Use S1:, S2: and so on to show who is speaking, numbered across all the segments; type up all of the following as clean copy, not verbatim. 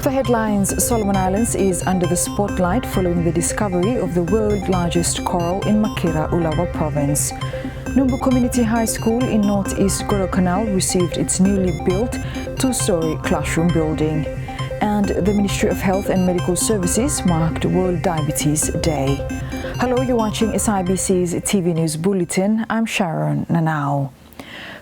S1: For headlines, Solomon Islands is under the spotlight following the discovery of the world's largest coral in Makira, Ulawa Province. Numbu Community High School in northeast Guadalcanal received its newly built two-story classroom building. And the Ministry of Health and Medical Services marked World Diabetes Day. Hello, you're watching SIBC's TV News Bulletin. I'm Sharon Nanau.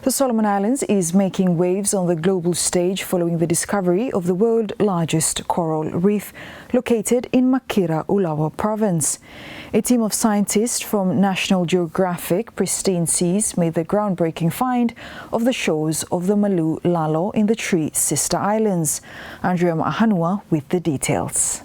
S1: The Solomon Islands is making waves on the global stage following the discovery of the world's largest coral reef located in Makira, Ulawa Province. A team of scientists from National Geographic Pristine Seas made the groundbreaking find of the shores of the Malu Lalo in the three sister islands. Andrea Mahanua with the details.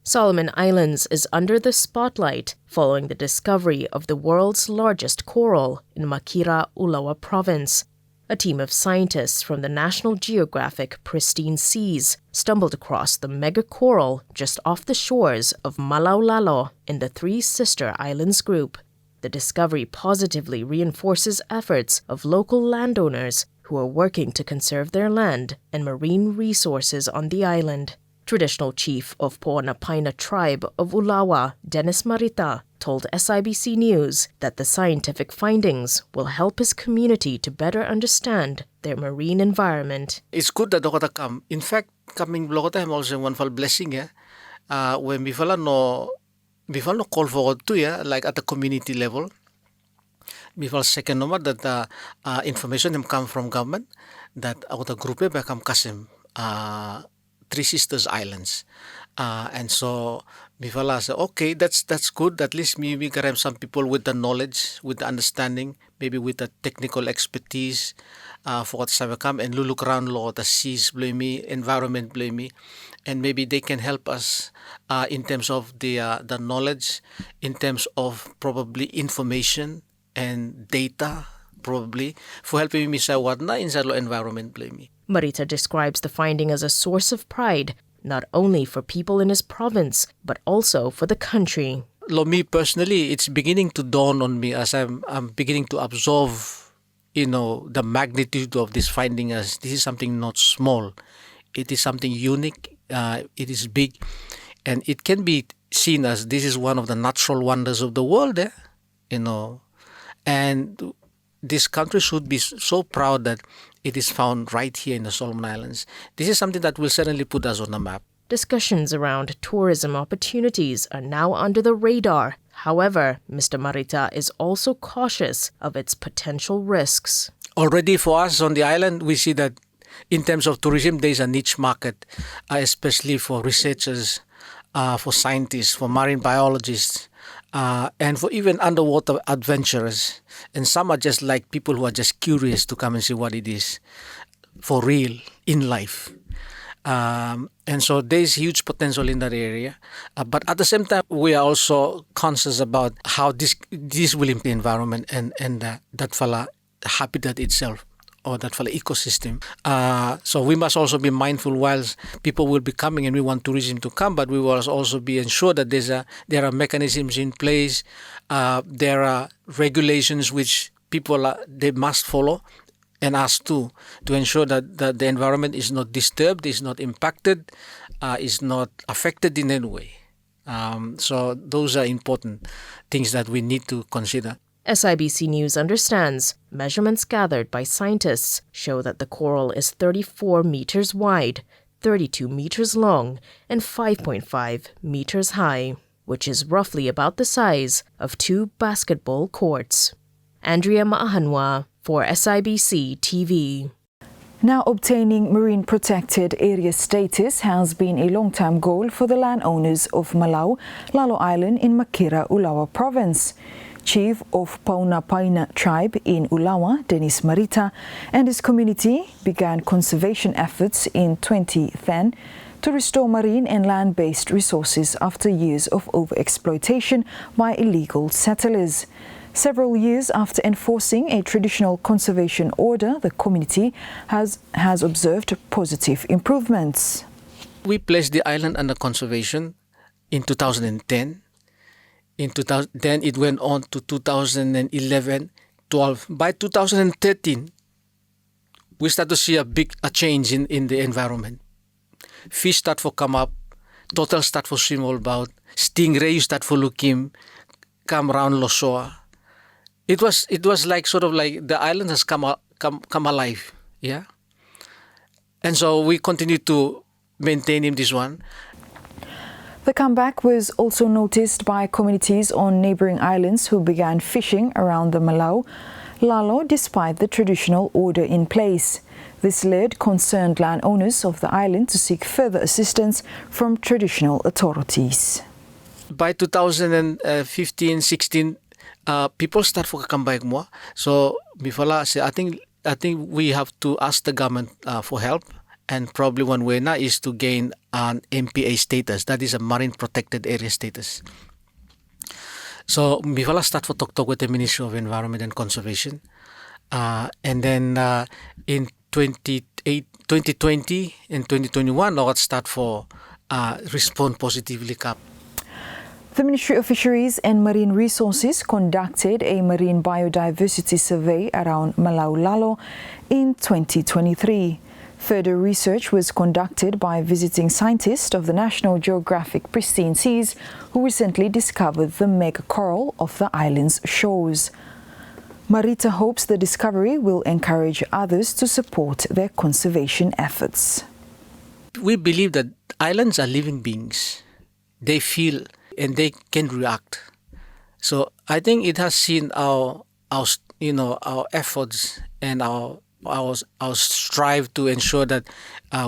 S2: Solomon Islands is under the spotlight following the discovery of the world's largest coral in Makira, Ulawa Province. A team of scientists from the National Geographic Pristine Seas stumbled across the mega coral just off the shores of Malau Lalo in the Three Sister Islands group. The discovery positively reinforces efforts of local landowners who are working to conserve their land and marine resources on the island. Traditional chief of Po'anapaina tribe of Ulawa, Dennis Marita, told SIBC News that the scientific findings will help his community to better understand their marine environment.
S3: It's good that Dokota come. In fact, coming Lokota I'm also one for blessing. When we no call for to like at the community level. Before second number that information come from government that our group become kasim. Three Sisters Islands, and so Bifala said, okay, that's good. At least we can have some people with the knowledge, with the understanding, maybe with the technical expertise for what come and look around law, the seas blame me, environment blame me, and maybe they can help us in terms of the knowledge, in terms of probably information and data, probably for helping me say what na inside law environment blame me.
S2: Marita describes the finding as a source of pride, not only for people in his province, but also for the country.
S3: Me personally, it's beginning to dawn on me as I'm beginning to absorb, the magnitude of this finding as this is something not small. It is something unique, it is big, and it can be seen as this is one of the natural wonders of the world, and this country should be so proud that it is found right here in the Solomon Islands. This is something that will certainly put us on the map.
S2: Discussions around tourism opportunities are now under the radar. However, Mr. Marita is also cautious of its potential risks.
S3: Already for us on the island, we see that in terms of tourism, there is a niche market, especially for researchers, for scientists, for marine biologists, and for even underwater adventurers. And some are just like people who are just curious to come and see what it is for real in life. And so there's huge potential in that area. But at the same time, we are also conscious about how this will impact the environment and that fella habitat itself, or that fella ecosystem. So we must also be mindful whilst people will be coming and we want tourism to come, but we will also be ensured that there are mechanisms in place, there are regulations which people they must follow, and us too, to ensure that the environment is not disturbed, is not impacted, is not affected in any way. So those are important things that we need to consider.
S2: SIBC News understands measurements gathered by scientists show that the coral is 34 meters wide, 32 meters long, and 5.5 meters high, which is roughly about the size of 2 basketball courts. Andrea Maahanwa for SIBC TV.
S1: Now, obtaining marine protected area status has been a long-term goal for the landowners of Malau Lalo Island in Makira, Ulawa Province. Chief of Po'anapaina tribe in Ulawa, Dennis Marita, and his community began conservation efforts in 2010 to restore marine and land-based resources after years of overexploitation by illegal settlers. Several years after enforcing a traditional conservation order, the community has observed positive improvements.
S3: We placed the island under conservation in 2010. In 2010, it went on to 2011, 12. By 2013, we start to see a change in the environment. fish start for come up, turtle start for swim all about, stingray start for look him, come round Losoa. It was like sort of like the island has come alive, yeah. And so we continue to maintain him this one.
S1: The comeback was also noticed by communities on neighboring islands who began fishing around the Malau Lalo despite the traditional order in place. This led concerned landowners of the island to seek further assistance from traditional authorities.
S3: By 2015-16, people start for comeback more. So before I think we have to ask the government for help, and probably one way now is to gain an MPA status, that is a marine protected area status. So before I start for talk with the Ministry of Environment and Conservation, and then in 2020 and 2021, I start for respond positively.
S1: The Ministry of Fisheries and Marine Resources conducted a marine biodiversity survey around Malau Lalo in 2023. Further research was conducted by visiting scientists of the National Geographic Pristine Seas who recently discovered the mega coral of the island's shores. Marita hopes the discovery will encourage others to support their conservation efforts.
S3: We believe that islands are living beings. They feel and they can react. So I think it has seen our efforts and our strive to ensure that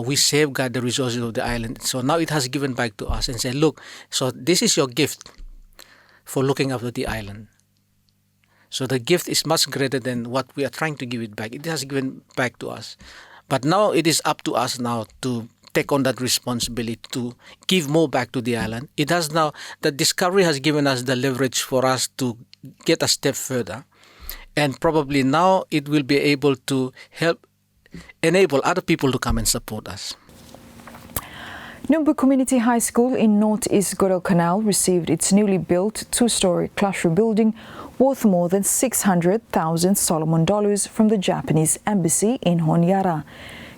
S3: we safeguard the resources of the island. So now it has given back to us and said, look, so this is your gift for looking after the island. So the gift is much greater than what we are trying to give it back. It has given back to us. But now it is up to us now to take on that responsibility to give more back to the island. It has now, the discovery has given us the leverage for us to get a step further. And probably now it will be able to help enable other people to come and support us.
S1: Numbu Community High School in Northeast Guadalcanal received its newly built two-story classroom building worth more than $600,000 Solomon dollars from the Japanese embassy in Honiara.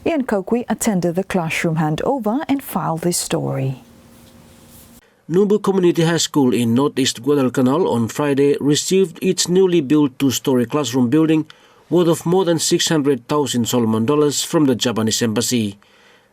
S1: Ian Kokwi attended the classroom handover and filed this story.
S4: Numbu Community High School in Northeast Guadalcanal on Friday received its newly built two-story classroom building worth of more than $600,000 Solomon dollars from the Japanese embassy.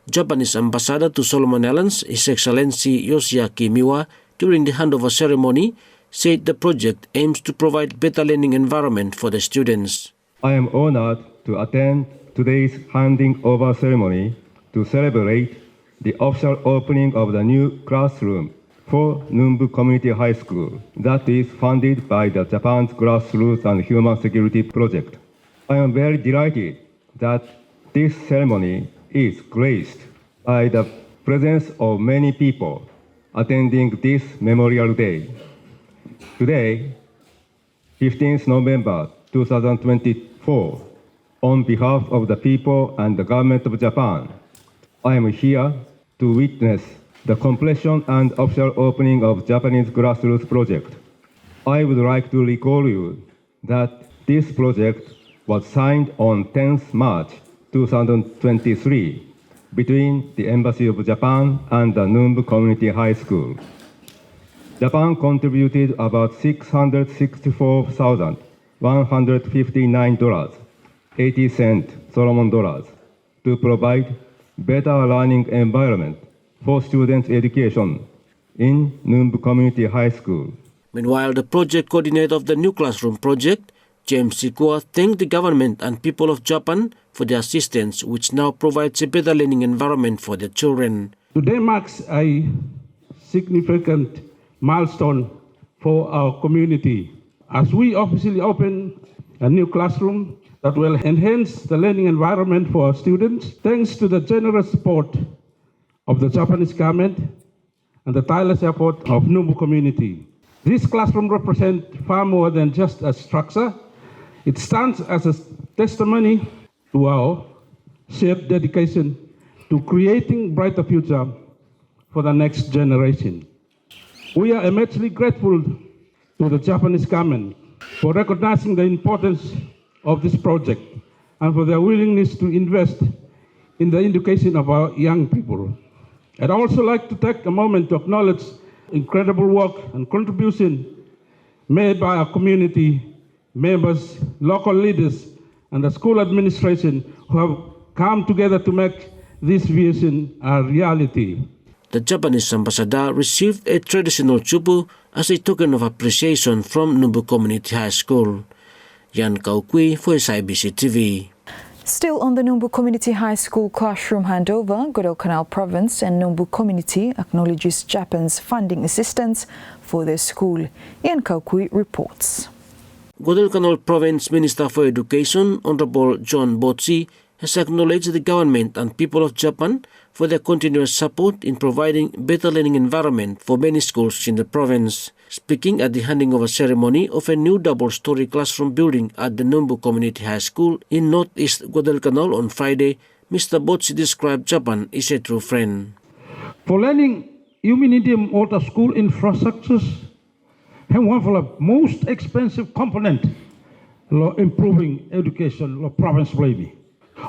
S4: Japanese Ambassador to Solomon Islands, His Excellency Yoshiaki Miwa, during the handover ceremony, said the project aims to provide better learning environment for the students.
S5: I am honored to attend today's handing over ceremony to celebrate the official opening of the new classroom for Numbu Community High School that is funded by the Japan's Grassroots and Human Security Project. I am very delighted that this ceremony is graced by the presence of many people attending this Memorial Day. Today, 15th November 2024, on behalf of the people and the government of Japan, I am here to witness the completion and official opening of Japanese Grassroots Project. I would like to recall you that this project was signed on 10th March 2023 between the Embassy of Japan and the Numbu Community High School. Japan contributed about $664,159.80 Solomon dollars to provide better learning environment for students' education in Numbu Community High School.
S4: Meanwhile, the project coordinator of the new classroom project, James Sikua, thanked the government and people of Japan for their assistance, which now provides a better learning environment for the children.
S6: Today marks a significant milestone for our community as we officially open a new classroom that will enhance the learning environment for our students, thanks to the generous support of the Japanese government and the tireless effort of Numbu community. This classroom represents far more than just a structure. It stands as a testimony to our shared dedication to creating a brighter future for the next generation. We are immensely grateful to the Japanese government for recognizing the importance of this project and for their willingness to invest in the education of our young people. I'd also like to take a moment to acknowledge incredible work and contribution made by our community members, local leaders, and the school administration who have come together to make this vision a reality.
S4: The Japanese ambassador received a traditional chupu as a token of appreciation from Numbu Community High School. Yan Kaukui for SIBC TV.
S1: Still on the Numbu Community High School classroom handover, Guadalcanal Province and Numbu Community acknowledges Japan's funding assistance for their school. Ian Kaukui reports.
S4: Guadalcanal Province Minister for Education, Honorable John Botsi, has acknowledged the government and people of Japan for their continuous support in providing better learning environment for many schools in the province. Speaking at the handing over ceremony of a new double-story classroom building at the Numbu Community High School in northeast Guadalcanal on Friday, Mr. Botsi described Japan as a true friend.
S6: For learning, you need all the school infrastructures and one of the most expensive component improving education province maybe.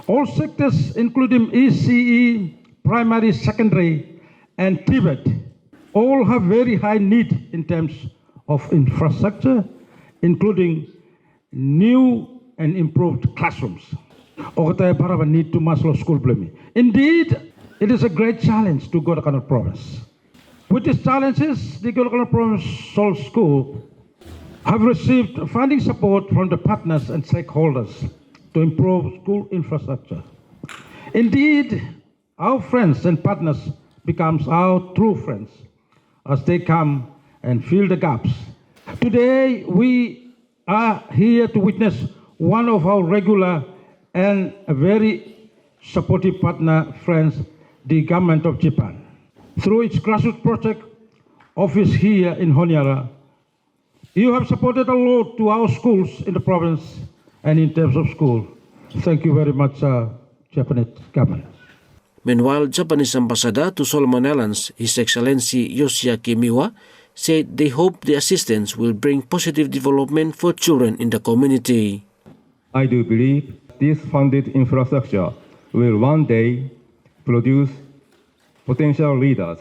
S6: All sectors including ECE, primary, secondary, and Tibet all have very high need in terms of infrastructure, including new and improved classrooms. Need to Maslow school blaming. Indeed, it is a great challenge to Guadalcanal Province. With these challenges, the Guadalcanal Provincial School have received funding support from the partners and stakeholders to improve school infrastructure. Indeed, our friends and partners becomes our true friends as they come and fill the gaps. Today, we are here to witness one of our regular and a very supportive partner friends, the government of Japan. Through its grassroots project office here in Honiara, you have supported a lot to our schools in the province and in terms of school. Thank you very much, Japanese government.
S4: Meanwhile, Japanese ambassador to Solomon Islands, His Excellency Yoshiaki Miwa, said they hope the assistance will bring positive development for children in the community.
S5: I do believe this funded infrastructure will one day produce potential leaders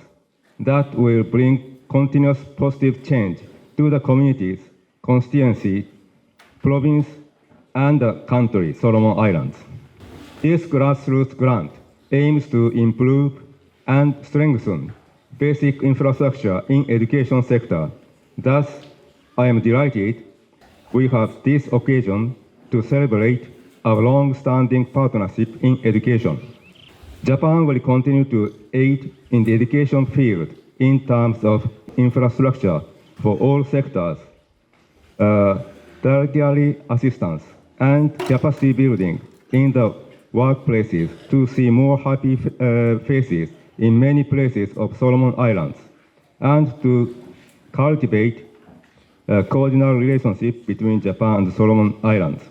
S5: that will bring continuous positive change to the communities, constituency, province, and the country, Solomon Islands. This grassroots grant aims to improve and strengthen basic infrastructure in education sector. Thus, I am delighted we have this occasion to celebrate our long-standing partnership in education. Japan will continue to aid in the education field in terms of infrastructure for all sectors, tertiary assistance, and capacity building in the workplaces to see more happy faces in many places of Solomon Islands, and to cultivate a cordial relationship between Japan and Solomon Islands.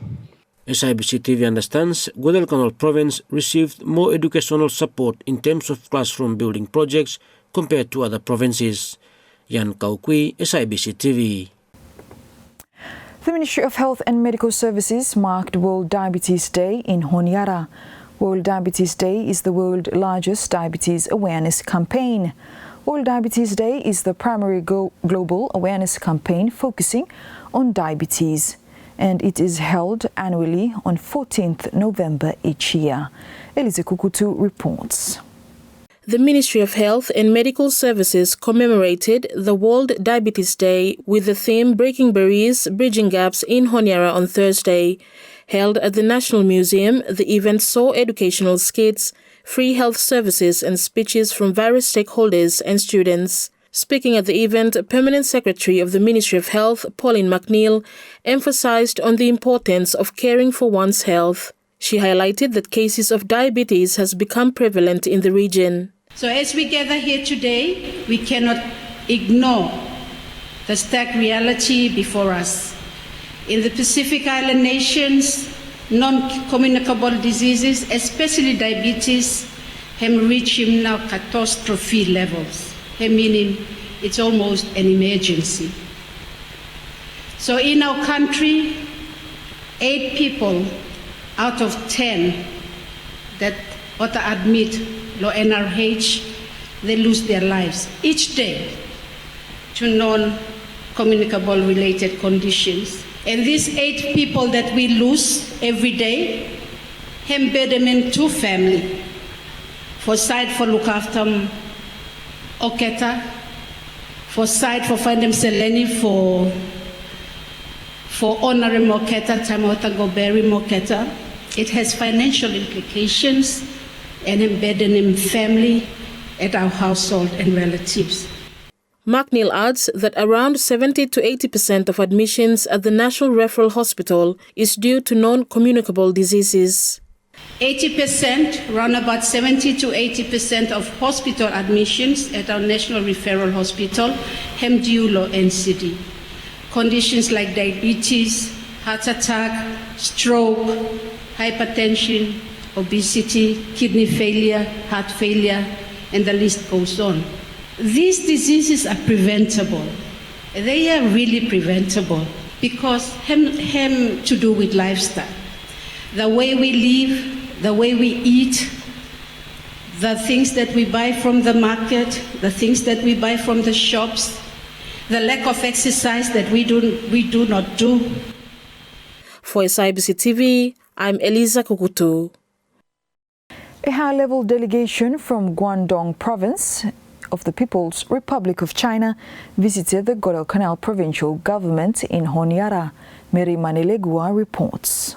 S4: SIBC TV understands Guadalcanal Province received more educational support in terms of classroom building projects compared to other provinces. Yan Kaukui, SIBC TV.
S1: The Ministry of Health and Medical Services marked World Diabetes Day in Honiara. World Diabetes Day is the world's largest diabetes awareness campaign. World Diabetes Day is the primary global awareness campaign focusing on diabetes, and it is held annually on 14th November each year. Elise Kukutu reports.
S2: The Ministry of Health and Medical Services commemorated the World Diabetes Day with the theme Breaking Barriers, Bridging Gaps in Honiara on Thursday. Held at the National Museum, the event saw educational skits, free health services and speeches from various stakeholders and students. Speaking at the event, Permanent Secretary of the Ministry of Health, Pauline McNeil, emphasized on the importance of caring for one's health. She highlighted that cases of diabetes has become prevalent in the region.
S7: So as we gather here today, we cannot ignore the stark reality before us. In the Pacific Island nations, non-communicable diseases, especially diabetes, have reached now catastrophe levels, meaning it's almost an emergency. So in our country, 8 people out of 10 that ought to admit low NRH they lose their lives each day to non-communicable related conditions. And these 8 people that we lose every day, embed them in 2 families. For side for look after Oketa, for side for find them Seleni for honoring Moketa, Tamota Goberi Moketa. It has financial implications and embedded in family, at our household and relatives.
S2: McNeil adds that around 70 to 80% of admissions at the National Referral Hospital is due to non-communicable diseases.
S7: 80%, around about 70 to 80% of hospital admissions at our National Referral Hospital, HEMDULO NCD. Conditions like diabetes, heart attack, stroke, hypertension, obesity, kidney failure, heart failure, and the list goes on. These diseases are preventable. They are really preventable because have to do with lifestyle. The way we live, the way we eat, the things that we buy from the market, the things that we buy from the shops, the lack of exercise that we do not do.
S2: For SIBC TV, I'm Eliza Kukutu.
S1: A high-level delegation from Guangdong Province of the People's Republic of China visited the Guadalcanal provincial government in Honiara. Mary Manilegua reports.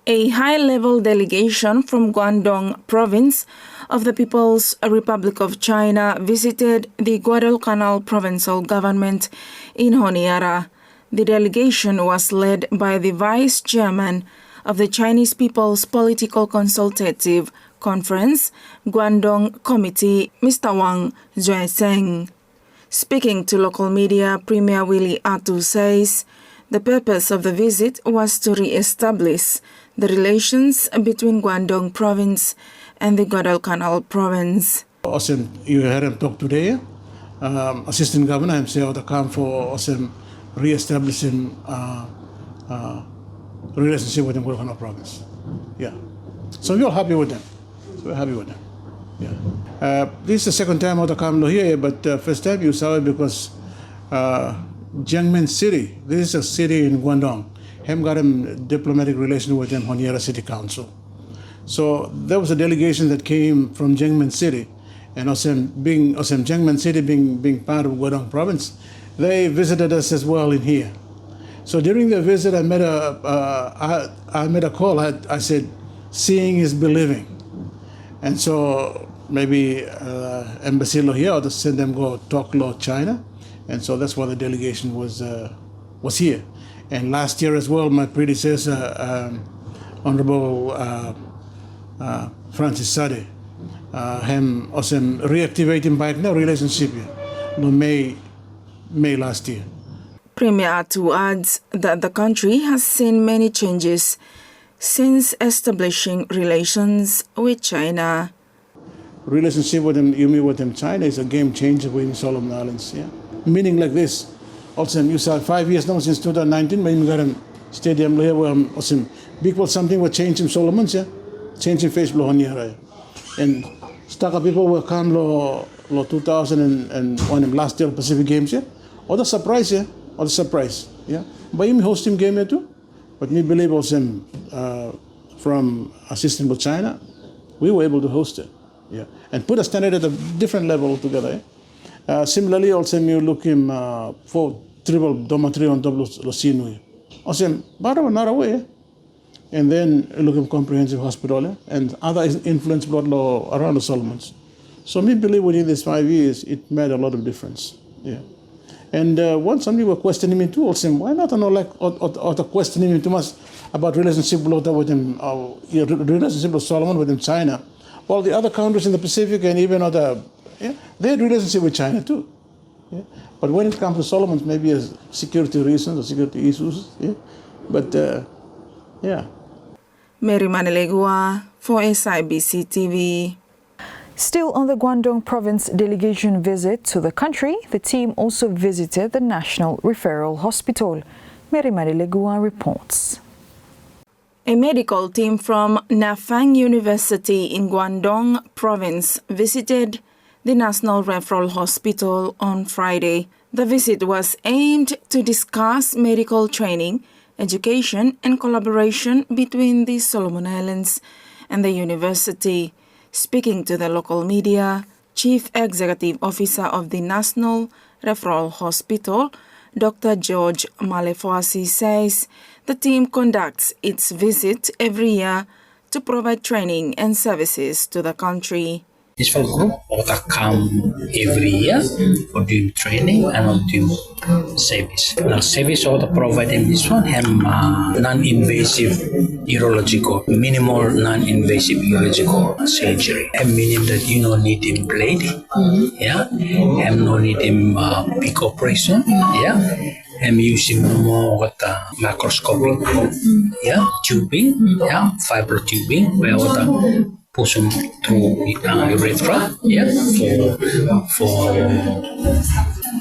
S8: A high-level delegation from Guangdong Province of the People's Republic of China visited the Guadalcanal provincial government in Honiara. The delegation was led by the Vice Chairman of the Chinese People's Political Consultative Conference, Guangdong Committee, Mr. Wang Zhueseng. Speaking to local media, Premier Willie Atu says the purpose of the visit was to re-establish the relations between Guangdong Province and the Guadalcanal Province.
S9: You heard him talk today. Assistant Governor himself to come for re-establishing relationship with the Guadalcanal Province. Yeah. So we're happy with them. We're happy with them. Yeah. This is the second time I come here, but first time you saw it because Jiangmen City, this is a city in Guangdong, have got a diplomatic relation with them Honiara City Council. So there was a delegation that came from Jiangmen City, and Jiangmen City being part of Guangdong Province, they visited us as well in here. So during the visit, I made a call. I said, seeing is believing. And so maybe embassy here or to send them go talk law China. And so that's why the delegation was here. And last year as well, my predecessor, Honorable Francis Sade, him reactivating back now relationship no May last year.
S8: Premier Atu adds that the country has seen many changes since establishing relations with China.
S9: Relationship with them, you mean with them, China is a game changer within Solomon Islands. Yeah, meaning like this. Also, you saw 5 years now since 2019, when we got a stadium here where big was something was changing Solomons, yeah, changing face Honiara, and stuck people will come lo 2001 last year Pacific Games, yeah, or the surprise, yeah, or the surprise, yeah. But him hosting game here too. But me believe also from assisting with China, we were able to host it, yeah, and put a standard at a different level altogether. Eh? Similarly, also you look him for triple dormitory on double Losinu. Also, but another way, and then look him comprehensive hospital and other influence blood law around the Solomons. So me believe within these 5 years, it made a lot of difference, yeah. And once somebody were questioning me too, also, why not or questioning me too much about relationship with them, relationship with Solomon with them, China. Well, the other countries in the Pacific and even other, yeah, they had relationship with China too. Yeah? But when it comes to Solomon, maybe as security reasons or security issues, yeah. But yeah.
S8: Mary Manilegua for SIBC TV.
S1: Still on the Guangdong Province delegation visit to the country, the team also visited the National Referral Hospital. Mary Manilegua reports.
S8: A medical team from Nafang University in Guangdong Province visited the National Referral Hospital on Friday. The visit was aimed to discuss medical training, education and collaboration between the Solomon Islands and the university. Speaking to the local media, Chief Executive Officer of the National Referral Hospital, Dr. George Malefoasi, says the team conducts its visit every year to provide training and services to the country.
S10: This whole group will come every year for doing training and doing service. Now, service will provide them this one, non-invasive urological, minimal non-invasive urological surgery. Meaning that you don't need him blade, no need him big operation, using more microscopic, tubing, fiber tubing, where push them through urethra, for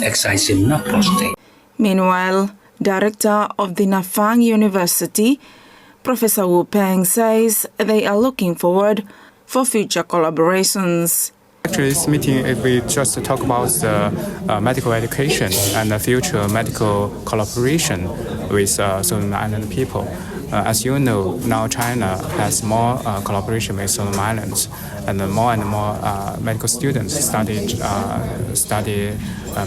S10: excising the prostate.
S8: Meanwhile, Director of the Nafang University, Professor Wu Peng, says they are looking forward for future collaborations.
S11: Actually, this meeting, we just talk about the medical education and the future medical collaboration with Solomon Island people. As you know, now China has more collaboration with Solomon Islands, and more medical students study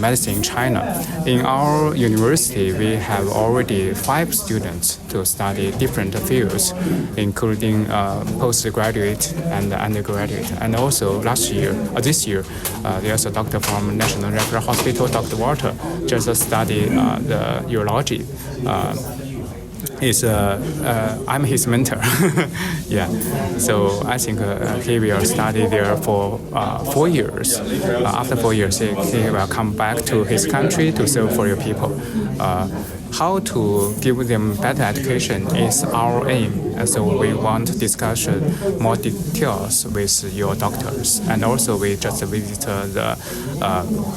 S11: medicine in China. In our university, we have already 5 students to study different fields, including postgraduate and undergraduate. And also this year, there's a doctor from National Referral Hospital, Dr. Walter, just study the urology. I'm his mentor. So I think he will study there for 4 years. After 4 years, he will come back to his country to serve for your people. How to give them better education is our aim. So we want to discuss more details with your doctors. And also we just visited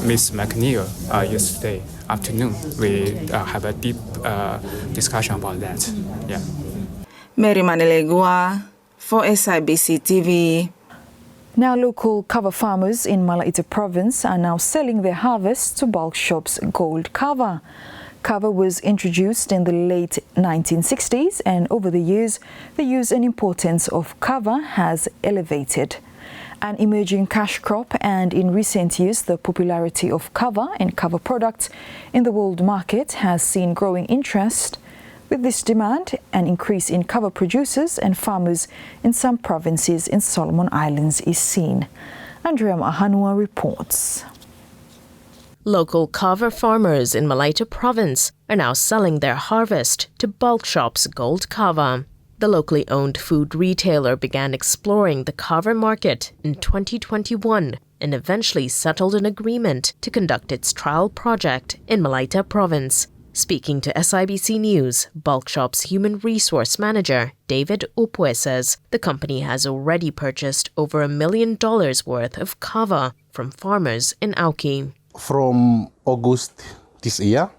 S11: Miss McNeil yesterday afternoon. We have a deep discussion about that.
S8: Mary Manilegua for SIBC TV.
S1: Now, local kava farmers in Malaita province are now selling their harvest to bulk shops gold kava. Kava was introduced in the late 1960s, and over the years, the use and importance of kava has elevated. An emerging cash crop, and in recent years, the popularity of kava and kava products in the world market has seen growing interest. With this demand, an increase in kava producers and farmers in some provinces in Solomon Islands is seen. Andrea Mahanua reports.
S2: Local kava farmers in Malaita province are now selling their harvest to bulk shops gold kava. The locally owned food retailer began exploring the kava market in 2021 and eventually settled an agreement to conduct its trial project in Malaita province. Speaking to SIBC News, Bulk Shop's Human Resource Manager, David Upwe, says the company has already purchased over $1 million worth of kava from farmers in Auki.
S12: From August this year,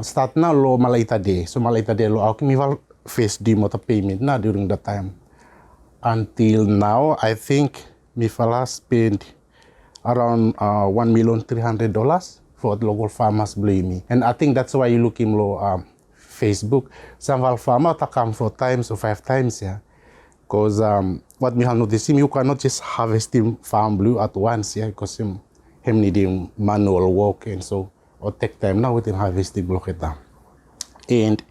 S12: start na lo Malaita Day. So Malaita Day lo Auki mival face demo the payment na during that time. Until now, I think mival has spent around $1,300,000 for the local farmers blaming. And I think that's why you look in Facebook. Some farmers come 4 times or 5 times, Because what we have noticed, you cannot just harvest him farm blue at once, because him needing manual work, and so or take time now with him harvesting blocketa. And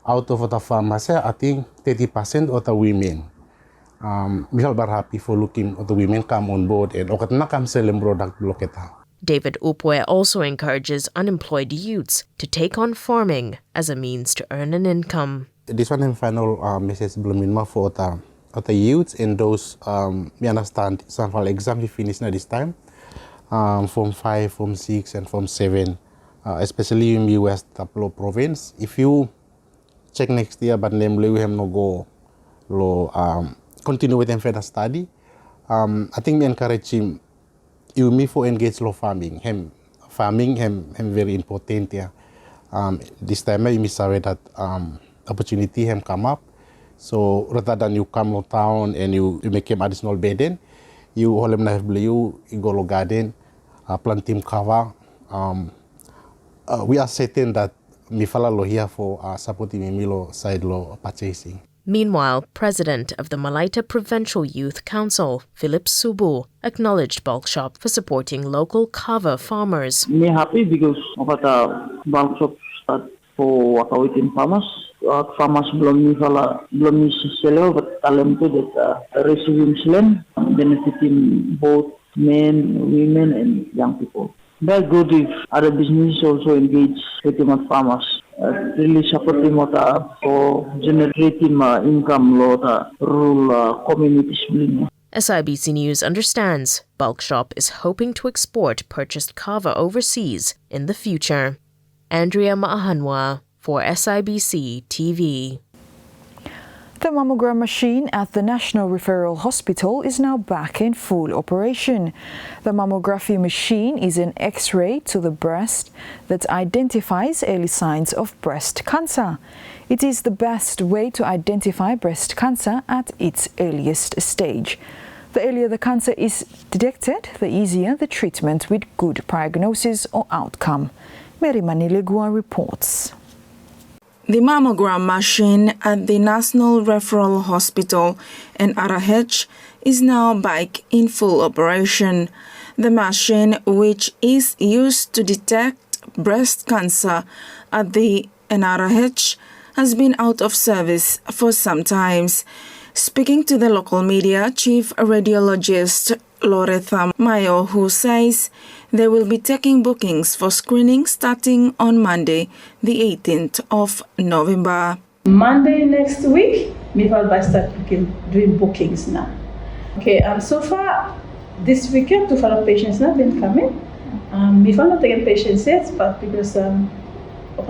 S12: out of the farmers, I think 30% of the women. We are very happy for looking at the women come on board and okatna come selling product blocketa.
S2: David Upwe also encourages unemployed youths to take on farming as a means to earn an income.
S12: This one is final message for the youths and those we understand some for exam we finish now this time. Form 5, Form 6, and Form 7, especially in the West Taplo province. If you check next year, but namely we have no go continue with them further study. I think we encourage him. You me for engage law farming. Farming very important. This time I sorry that opportunity come up. So rather than you come to town and you make him additional burden, you holem na beliau igolo garden plantim kava. We are certain that mifala lo here for supporting milo side lo purchasing.
S2: Meanwhile, President of the Malaita Provincial Youth Council, Philip Subu, acknowledged Bulk Shop for supporting local kava farmers.
S13: Me happy because of the Bulk Shop start for Wakawitin farmers. Farmers belum sell, but talented that receiving land, benefiting both men, women, and young people. Very good if other businesses also engage with farmers. Really supporting for generating income rural communities.
S2: SIBC News understands Bulk Shop is hoping to export purchased kava overseas in the future. Andrea Maahanwa for SIBC TV.
S1: The mammogram machine at the National Referral Hospital is now back in full operation. The mammography machine is an X-ray to the breast that identifies early signs of breast cancer. It is the best way to identify breast cancer at its earliest stage. The earlier the cancer is detected, the easier the treatment with good prognosis or outcome. Mary Manilegua reports.
S8: The mammogram machine at the National Referral Hospital NRH is now back in full operation. The machine, which is used to detect breast cancer at the NRH, has been out of service for some time. Speaking to the local media, Chief Radiologist Loretha Mayo, who says they will be taking bookings for screening starting on Monday, the 18th of November.
S14: Monday next week, we will start doing bookings now. Okay, so far this weekend, 2 follow patients have been coming. We have not taken patients yet, but because of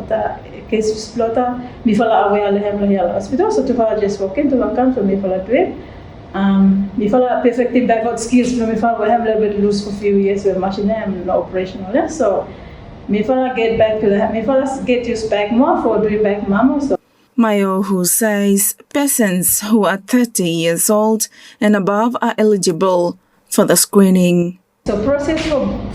S14: the case of slaughter, we follow away at the hospital, so 2 follow just walking to come, so we follow doing. We follow perfecting backward skills. We follow we have a little bit loose for a few years with machine and operational. So we follow get back to the. We follow get used back more for doing back mammo. So
S8: Mayo, who says persons who are 30 years old and above are eligible for the screening.
S14: So process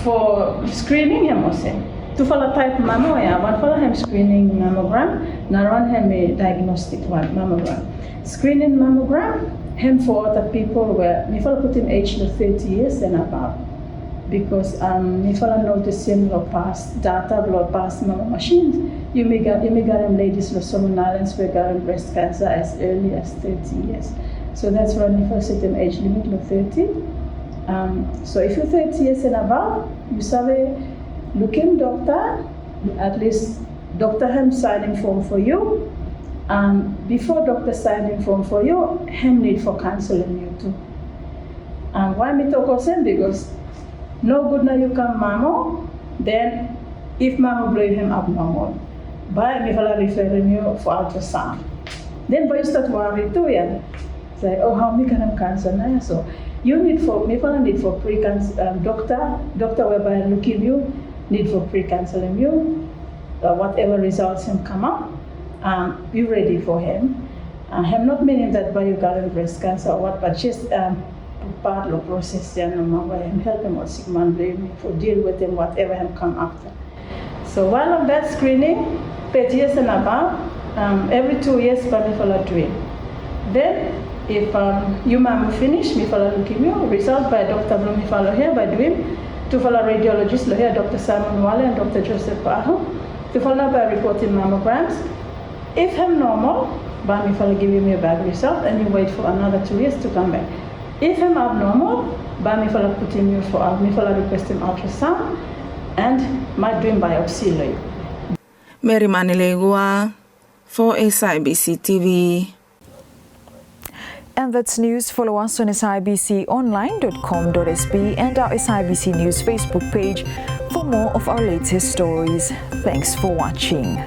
S14: for screening him also. To follow type mammo, one follow him screening mammogram, now one him a diagnostic one mammogram. Screening mammogram. Him for other people where me follow put him age to 30 years and above, because me follow noticing blood past mammo machines. You may get them ladies with some islands where got breast cancer as early as 30 years. So that's why me follow set them age limit of 30. So if you're 30 years and above, you sabe looking doctor, at least doctor him signing form for you. Before doctor signing form for you, him need for counseling you too. Why me talk also? Because no good now you come mammo, then if mammo blow him abnormal, by me follow referring you for ultrasound. Then boy you start worrying too, yeah. Say, oh how me can cancer now? So you need for me follow need for pre-cancer doctor whereby looking you need for pre-counseling you, whatever results him come up. Be ready for him. I'm not meaning that by you got breast cancer or what, but just part of the process and help him or sick man for deal with him, whatever him come after. So while on that screening, 30 years and above, every 2 years, me follow doing. Then, if you mammo finish, me follow looking you, result by Dr. Blum, me follow here by doing, to follow radiologists, here Dr. Simon Wale and Dr. Joseph Paho, to follow by reporting mammograms. If I'm normal, me follow give me a bad result and you wait for another 2 years to come back. If I'm abnormal, me follow putting you for me follow requesting ultrasound and my doing biopsy.
S8: Mary Manilegua for SIBC TV.
S1: And that's news. Follow us on sibconline.com.sb and our SIBC News Facebook page for more of our latest stories. Thanks for watching.